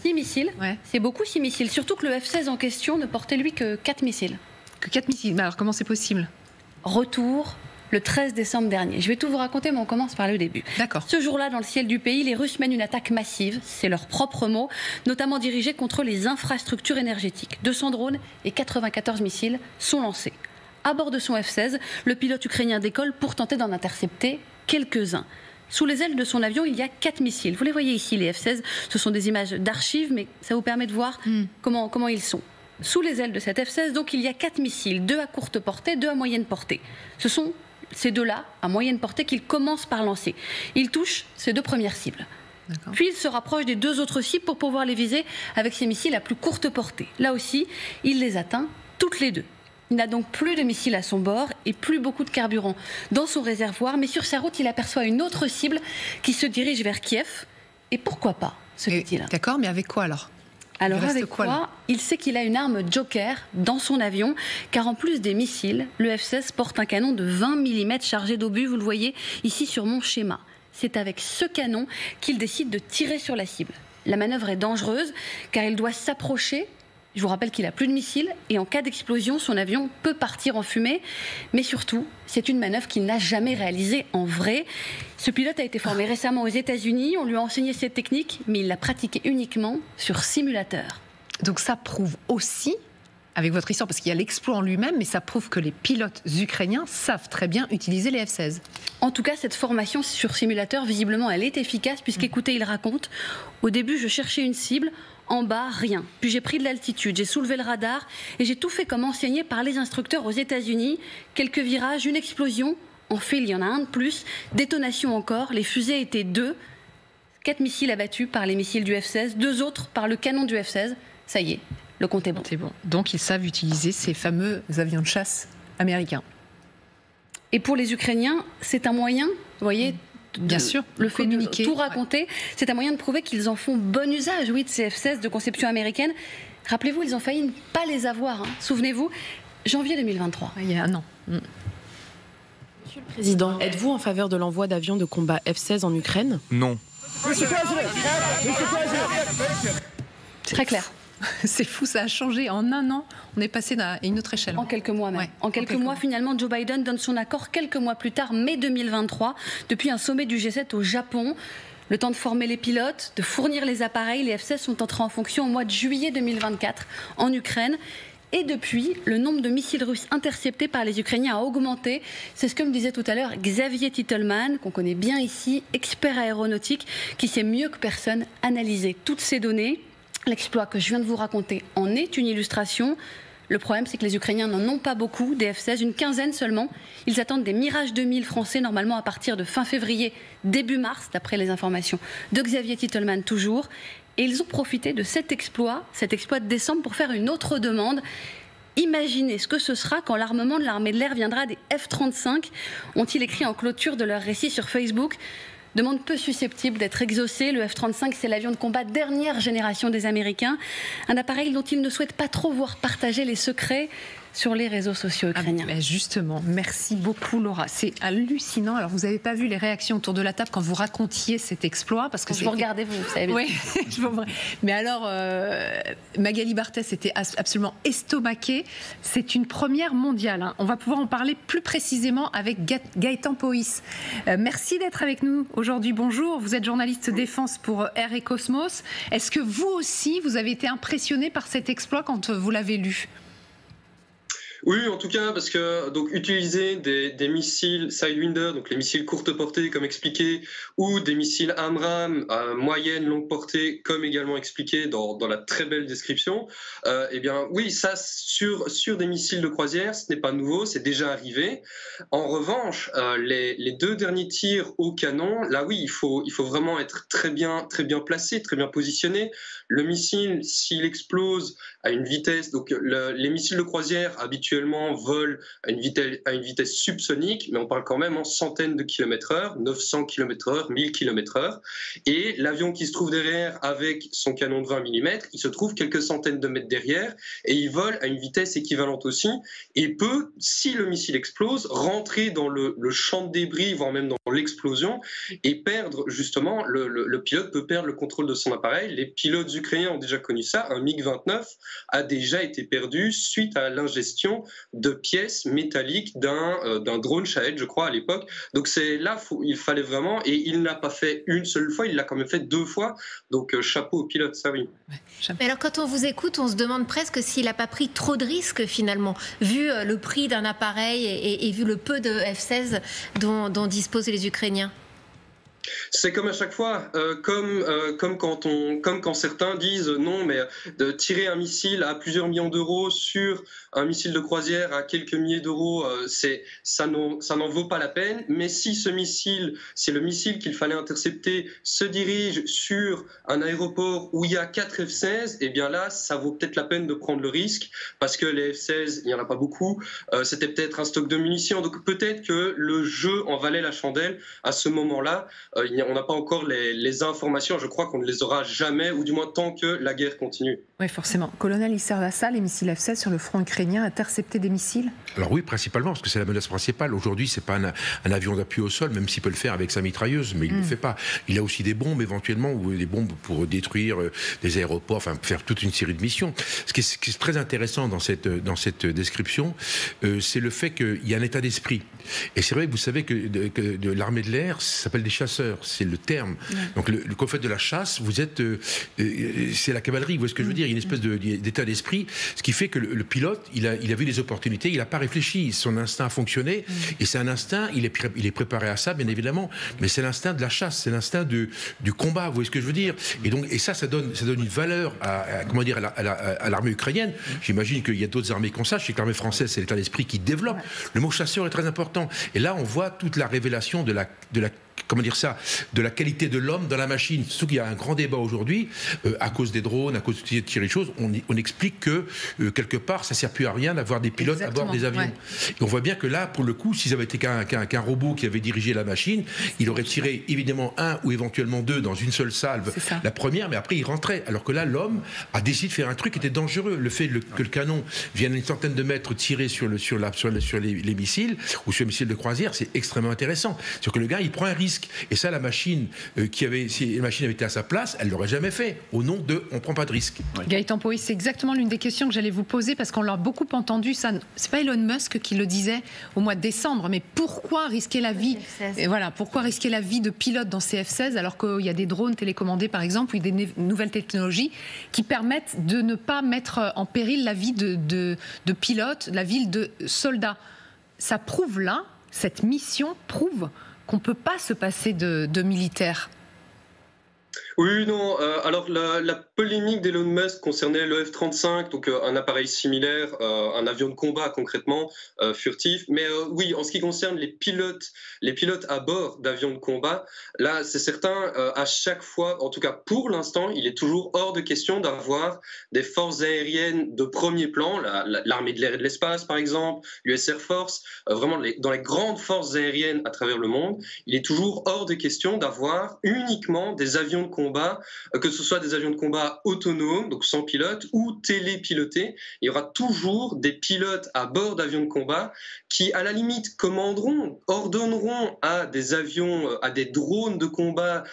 6 missiles. Ouais. C'est beaucoup 6 missiles. Surtout que le F-16 en question ne portait lui que 4 missiles. Que 4 missiles. Mais alors comment c'est possible? Retour le 13 décembre dernier. Je vais tout vous raconter, mais on commence par le début. D'accord. Ce jour-là, dans le ciel du pays, les Russes mènent une attaque massive, c'est leur propre mot, notamment dirigée contre les infrastructures énergétiques. 200 drones et 94 missiles sont lancés. À bord de son F-16, le pilote ukrainien décolle pour tenter d'en intercepter quelques-uns. Sous les ailes de son avion, il y a 4 missiles. Vous les voyez ici, les F-16. Ce sont des images d'archives, mais ça vous permet de voir comment ils sont. Sous les ailes de cette F-16, donc, il y a 4 missiles, 2 à courte portée, 2 à moyenne portée. Ce sont ces 2-là, à moyenne portée, qu'il commence par lancer. Il touche ses 2 premières cibles. D'accord. Puis il se rapproche des 2 autres cibles pour pouvoir les viser avec ses missiles à plus courte portée. Là aussi, il les atteint toutes les 2. Il n'a donc plus de missiles à son bord et plus beaucoup de carburant dans son réservoir, mais sur sa route, il aperçoit une autre cible qui se dirige vers Kiev. Et pourquoi pas, se dit-il. D'accord, mais avec quoi alors? Alors Il reste avec quoi, là? Il sait qu'il a une arme Joker dans son avion, car en plus des missiles, le F-16 porte un canon de 20 mm chargé d'obus, vous le voyez ici sur mon schéma. C'est avec ce canon qu'il décide de tirer sur la cible. La manœuvre est dangereuse, car il doit s'approcher. Je vous rappelle qu'il n'a plus de missiles, et en cas d'explosion, son avion peut partir en fumée. Mais surtout, c'est une manœuvre qu'il n'a jamais réalisée en vrai. Ce pilote a été formé récemment aux États-Unis, on lui a enseigné cette technique, mais il l'a pratiquée uniquement sur simulateur. Donc ça prouve aussi, avec votre histoire, parce qu'il y a l'exploit en lui-même, mais ça prouve que les pilotes ukrainiens savent très bien utiliser les F-16. En tout cas, cette formation sur simulateur, visiblement, elle est efficace, puisqu'écoutez, il raconte, au début, je cherchais une cible. En bas, rien. Puis j'ai pris de l'altitude, j'ai soulevé le radar et j'ai tout fait comme enseigné par les instructeurs aux États-Unis. Quelques virages, une explosion. En fait, il y en a un de plus. Détonation encore. Les fusées étaient 2. 4 missiles abattus par les missiles du F-16, 2 autres par le canon du F-16. Ça y est, le compte est bon. C'est bon. Donc ils savent utiliser ces fameux avions de chasse américains. Et pour les Ukrainiens, c'est un moyen, vous voyez, bien sûr, le fait communiquer, de tout raconter, c'est un moyen de prouver qu'ils en font bon usage, oui, de ces F-16 de conception américaine. Rappelez-vous, ils ont failli ne pas les avoir. Souvenez-vous, janvier 2023. Il y a un an. Monsieur le Président, êtes-vous en faveur de l'envoi d'avions de combat F-16 en Ukraine? Non. Très clair. C'est fou, ça a changé. En un an, on est passé à une autre échelle. En quelques mois même. Ouais, en quelques mois, finalement, Joe Biden donne son accord quelques mois plus tard, mai 2023, depuis un sommet du G7 au Japon. Le temps de former les pilotes, de fournir les appareils. Les F-16 sont entrés en fonction au mois de juillet 2024 en Ukraine. Et depuis, le nombre de missiles russes interceptés par les Ukrainiens a augmenté. C'est ce que me disait tout à l'heure Xavier Titelman, qu'on connaît bien ici, expert aéronautique, qui sait mieux que personne analyser toutes ces données. L'exploit que je viens de vous raconter en est une illustration. Le problème, c'est que les Ukrainiens n'en ont pas beaucoup, des F-16, une quinzaine seulement. Ils attendent des Mirage 2000 français, normalement à partir de fin février, début mars, d'après les informations de Xavier Titelman toujours. Et ils ont profité de cet exploit de décembre, pour faire une autre demande. Imaginez ce que ce sera quand l'armement de l'armée de l'air viendra des F-35, ont-ils écrit en clôture de leur récit sur Facebook. Demande peu susceptible d'être exaucée. Le F-35, c'est l'avion de combat dernière génération des Américains. Un appareil dont ils ne souhaitent pas trop voir partager les secrets sur les réseaux sociaux ukrainiens. Mais justement, merci beaucoup Laura. C'est hallucinant. Alors vous n'avez pas vu les réactions autour de la table quand vous racontiez cet exploit, parce que je vous regardais, vous savez bien. Oui, mais alors Magali Barthès était absolument estomaquée. C'est une première mondiale. Hein. On va pouvoir en parler plus précisément avec Gaëtan Poïs. Merci d'être avec nous aujourd'hui. Bonjour. Vous êtes journaliste défense pour Air et Cosmos. Est-ce que vous aussi, vous avez été impressionné par cet exploit quand vous l'avez lu ? Oui, en tout cas, parce que donc utiliser des missiles Sidewinder, donc les missiles courte portée comme expliqué, ou des missiles AMRAAM moyenne longue portée comme également expliqué dans la très belle description, eh bien oui, ça sur des missiles de croisière, ce n'est pas nouveau, c'est déjà arrivé. En revanche, les 2 derniers tirs au canon, là oui, il faut vraiment être très bien placé, très bien positionné. Le missile, s'il explose à une vitesse, donc les missiles de croisière habituellement actuellement volent à une vitesse subsonique, mais on parle quand même en centaines de kilomètres/heure, 900 km/h, 1000 km/h. Et l'avion qui se trouve derrière avec son canon de 20 mm, il se trouve quelques centaines de mètres derrière et il vole à une vitesse équivalente aussi et peut, si le missile explose, rentrer dans le champ de débris, voire même dans l'explosion et perdre justement, le pilote peut perdre le contrôle de son appareil. Les pilotes ukrainiens ont déjà connu ça. Un MiG-29 a déjà été perdu suite à l'ingestion de pièces métalliques d'un drone Shahed, je crois, à l'époque. Donc c'est là, il fallait vraiment, et il ne l'a pas fait une seule fois, il l'a quand même fait 2 fois. Donc chapeau au pilote, ça oui. Mais alors quand on vous écoute, on se demande presque s'il n'a pas pris trop de risques finalement, vu le prix d'un appareil et vu le peu de F-16 dont disposent les Ukrainiens. C'est comme à chaque fois, comme quand certains disent non, mais de tirer un missile à plusieurs millions d'euros sur un missile de croisière à quelques milliers d'euros, ça n'en vaut pas la peine. Mais si ce missile, c'est le missile qu'il fallait intercepter, se dirige sur un aéroport où il y a 4 F-16, eh bien là, ça vaut peut-être la peine de prendre le risque, parce que les F-16, il n'y en a pas beaucoup, c'était peut-être un stock de munitions, donc peut-être que le jeu en valait la chandelle à ce moment-là. On n'a pas encore les informations, je crois qu'on ne les aura jamais, ou du moins tant que la guerre continue. Oui, forcément. Colonel Isser-Vassal, les missiles F-16 sur le front ukrainien, intercepter des missiles? Alors oui, principalement, parce que c'est la menace principale. Aujourd'hui, ce n'est pas un avion d'appui au sol, même s'il peut le faire avec sa mitrailleuse, mais il ne le fait pas. Il a aussi des bombes, éventuellement, ou des bombes pour détruire des aéroports, enfin, faire toute une série de missions. Ce qui est très intéressant dans cette description, c'est le fait qu'il y a un état d'esprit. Et c'est vrai que vous savez que de l'armée de l'air, ça s'appelle des chasseurs, c'est le terme. Donc, quand vous faites de la chasse, vous êtes, c'est la cavalerie, vous voyez ce que je veux dire? Il y a une espèce d'état d'esprit, ce qui fait que le pilote, il a vu les opportunités, il n'a pas réfléchi, son instinct a fonctionné, et c'est un instinct, il est préparé à ça, bien évidemment, mais c'est l'instinct de la chasse, c'est l'instinct du combat, vous voyez ce que je veux dire? Et ça donne une valeur à l'armée ukrainienne. J'imagine qu'il y a d'autres armées qu'on sache, je sais que l'armée française, c'est l'état d'esprit qui développe. Le mot chasseur est très important. Et là, on voit toute la révélation de la qualité de l'homme dans la machine. Surtout qu'il y a un grand débat aujourd'hui, à cause des drones, à cause de tirer des choses, on explique que, quelque part, ça ne sert plus à rien d'avoir des pilotes à bord des avions. Ouais. Et on voit bien que là, pour le coup, s'ils avaient été qu'un robot qui avait dirigé la machine, il aurait tiré évidemment 1 ou éventuellement 2 dans une seule salve, la première, mais après il rentrait. Alors que là, l'homme a décidé de faire un truc qui était dangereux. Le fait que le canon vienne à une centaine de mètres tirer sur les missiles, ou sur les missiles de croisière, c'est extrêmement intéressant. C'est-à-dire que le gars, il prend un risque. Et ça, la machine, si la machine avait été à sa place, elle ne l'aurait jamais fait, au nom de « on ne prend pas de risque ». Gaëtan Poïs, c'est exactement l'une des questions que j'allais vous poser, parce qu'on l'a beaucoup entendu. Ce n'est pas Elon Musk qui le disait au mois de décembre, mais pourquoi risquer la vie pourquoi risquer la vie de pilotes dans ces F-16 alors qu'il y a des drones télécommandés, par exemple, ou des nouvelles technologies qui permettent de ne pas mettre en péril la vie de pilotes, la vie de soldats. Ça prouve là, cette mission prouve qu'on ne peut pas se passer de militaires. Oui, non. Alors, la polémique d'Elon Musk concernait le F-35, donc un appareil similaire, un avion de combat concrètement, furtif. Mais oui, en ce qui concerne les pilotes à bord d'avions de combat, là, c'est certain, à chaque fois, en tout cas pour l'instant, il est toujours hors de question d'avoir des forces aériennes de premier plan, l'armée de l'air et de l'espace, par exemple, l'US Air Force, vraiment dans les grandes forces aériennes à travers le monde, il est toujours hors de question d'avoir uniquement des avions de combat, que ce soit des avions de combat autonomes, donc sans pilote, ou télépilotés. Il y aura toujours des pilotes à bord d'avions de combat qui, à la limite, ordonneront à des avions, à des drones de combat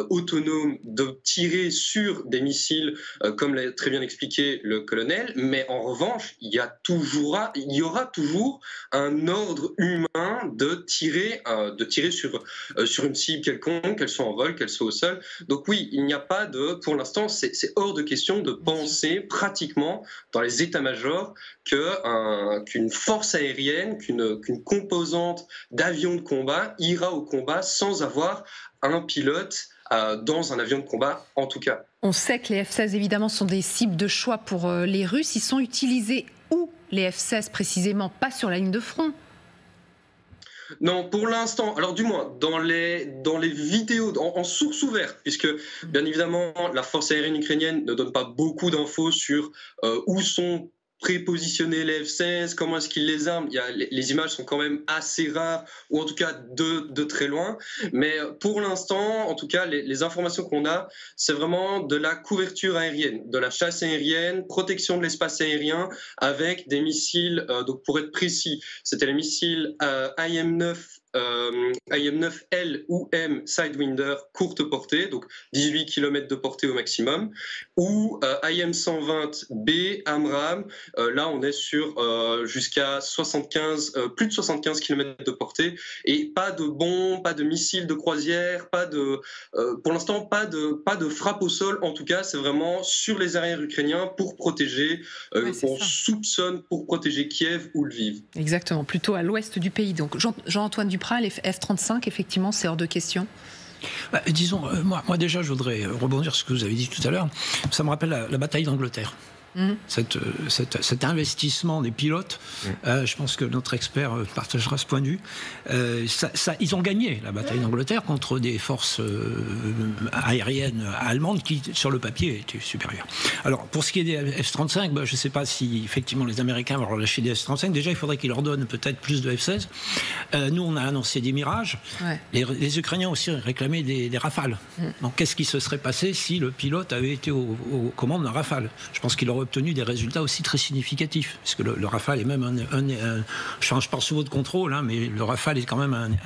autonomes de tirer sur des missiles, comme l'a très bien expliqué le colonel. Mais en revanche, il y aura toujours un ordre humain de tirer sur une cible quelconque, qu'elle soit en vol, qu'elle soit au sol. Donc oui, il n'y a pas pour l'instant, c'est hors de question de penser pratiquement dans les états-majors qu'une force aérienne, qu'une composante d'avion de combat ira au combat sans avoir un pilote dans un avion de combat, en tout cas. On sait que les F-16, évidemment, sont des cibles de choix pour les Russes. Ils sont utilisés où, les F-16 précisément? Pas sur la ligne de front. Non, pour l'instant, alors du moins dans les vidéos en source ouverte, puisque bien évidemment la force aérienne ukrainienne ne donne pas beaucoup d'infos sur où sont prépositionner les F-16, comment est-ce qu'ils les arment. Les images sont quand même assez rares, ou en tout cas de très loin. Mais pour l'instant, en tout cas, les informations qu'on a, c'est vraiment de la couverture aérienne, de la chasse aérienne, protection de l'espace aérien, avec des missiles, donc pour être précis, c'était les missiles IM-9L ou M Sidewinder courte portée, donc 18 km de portée au maximum, ou IM-120B AMRAAM, là on est sur jusqu'à plus de 75 km de portée, et pas de bombes, pas de missiles de croisière, pour l'instant pas de frappe au sol, en tout cas c'est vraiment sur les arrières ukrainiens pour protéger, on soupçonne pour protéger Kiev ou Lviv. Exactement, plutôt à l'ouest du pays. Donc Jean-Antoine Duprat, les F-35, effectivement, c'est hors de question. Disons, moi déjà, je voudrais rebondir sur ce que vous avez dit tout à l'heure. Ça me rappelle la bataille d'Angleterre. Cet investissement des pilotes, je pense que notre expert partagera ce point de vue. Ils ont gagné la bataille d'Angleterre contre des forces aériennes allemandes qui, sur le papier, étaient supérieures. Alors, pour ce qui est des F-35, je ne sais pas si effectivement les Américains vont relâcher des F-35. Déjà, il faudrait qu'ils leur donnent peut-être plus de F-16. Nous, on a annoncé des Mirages. Ouais. Les Ukrainiens aussi réclamaient des Rafales. Donc, qu'est-ce qui se serait passé si le pilote avait été aux commandes d'un Rafale? Je pense qu'il aurait obtenu des résultats aussi très significatifs, parce que le Rafale est même je parle sous votre contrôle, mais le Rafale est quand même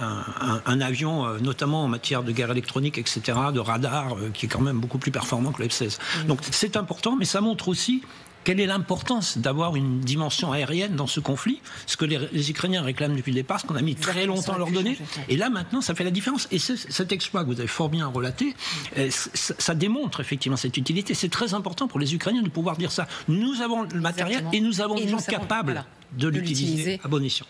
un avion, notamment en matière de guerre électronique, etc., de radar, qui est quand même beaucoup plus performant que le F-16. Donc c'est important, mais ça montre aussi quelle est l'importance d'avoir une dimension aérienne dans ce conflit, ce que les Ukrainiens réclament depuis le départ, ce qu'on a mis très longtemps à leur donner. Et là, maintenant, ça fait la différence. Et cet exploit que vous avez fort bien relaté, ça démontre effectivement cette utilité. C'est très important pour les Ukrainiens de pouvoir dire ça. Nous avons le matériel et nous avons des gens capables de l'utiliser à bon escient.